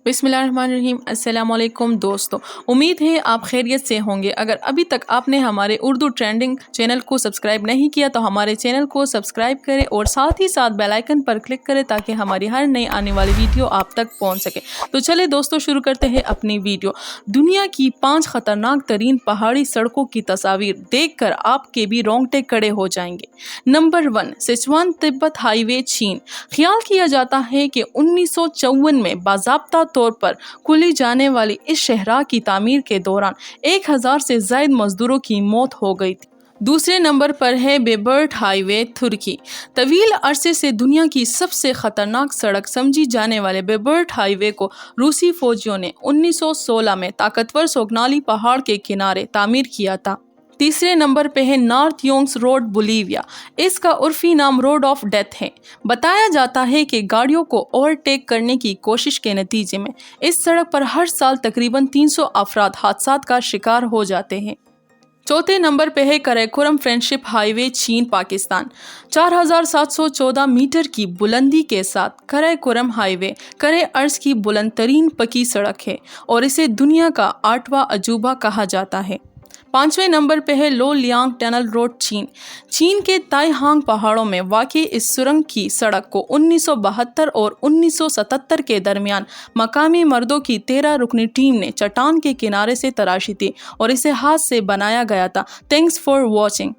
बिस्मिल्लाहिर्रहमानिर्रहीम। अस्सलाम वालेकुम दोस्तों, उम्मीद है आप खैरियत से होंगे। अगर अभी तक आपने हमारे उर्दू ट्रेंडिंग चैनल को सब्सक्राइब नहीं किया तो हमारे चैनल को सब्सक्राइब करें और साथ ही साथ बेल आइकन पर क्लिक करें ताकि हमारी हर नई आने वाली वीडियो आप तक पहुंच सके। तो चले दोस्तों, शुरू करते हैं अपनी वीडियो। दुनिया की 5 खतरनाक तरीन पहाड़ी सड़कों की तस्वीर देखकर आपके भी रोंगटे खड़े हो जाएंगे। नंबर 1, सिचुआन तिब्बत हाईवे, चीन। ख्याल किया जाता है कि 1954 में बाज़ाब्ता तौर पर खुली जाने वाली इस शहरा की तामीर के दौरान 1000 से ज़ायद मजदूरों की मौत हो गई थी। दूसरे नंबर पर है बेबर्ट हाईवे, तुर्की। तवील अरसे से दुनिया की सबसे खतरनाक सड़क समझी जाने वाले बेबर्ट हाईवे को रूसी फौजियों ने 1916 में ताकतवर सोगनाली पहाड़ के किनारे तामीर किया था। तीसरे नंबर पे है नॉर्थ योंग्स रोड, बोलीविया। इसका उर्फी नाम रोड ऑफ डेथ है। बताया जाता है कि गाड़ियों को ओवरटेक करने की कोशिश के नतीजे में इस सड़क पर हर साल तकरीबन 300 अफराद हादसात का शिकार हो जाते हैं। चौथे नंबर पे है कराकोरम फ्रेंडशिप हाईवे, चीन पाकिस्तान। 4714 मीटर की बुलंदी के साथ कराकोरम हाईवे करे अर्ज की बुलंद तरीन पकी सड़क है और इसे दुनिया का 8वां अजूबा कहा जाता है। पांचवें नंबर पे है लो लियांग टनल रोड, चीन। चीन के ताइहांग पहाड़ों में वाक़ई इस सुरंग की सड़क को 1972 और 1977 के दरमियान मकामी मर्दों की 13 रुकनी टीम ने चट्टान के किनारे से तराशी थी और इसे हाथ से बनाया गया था। Thanks for watching.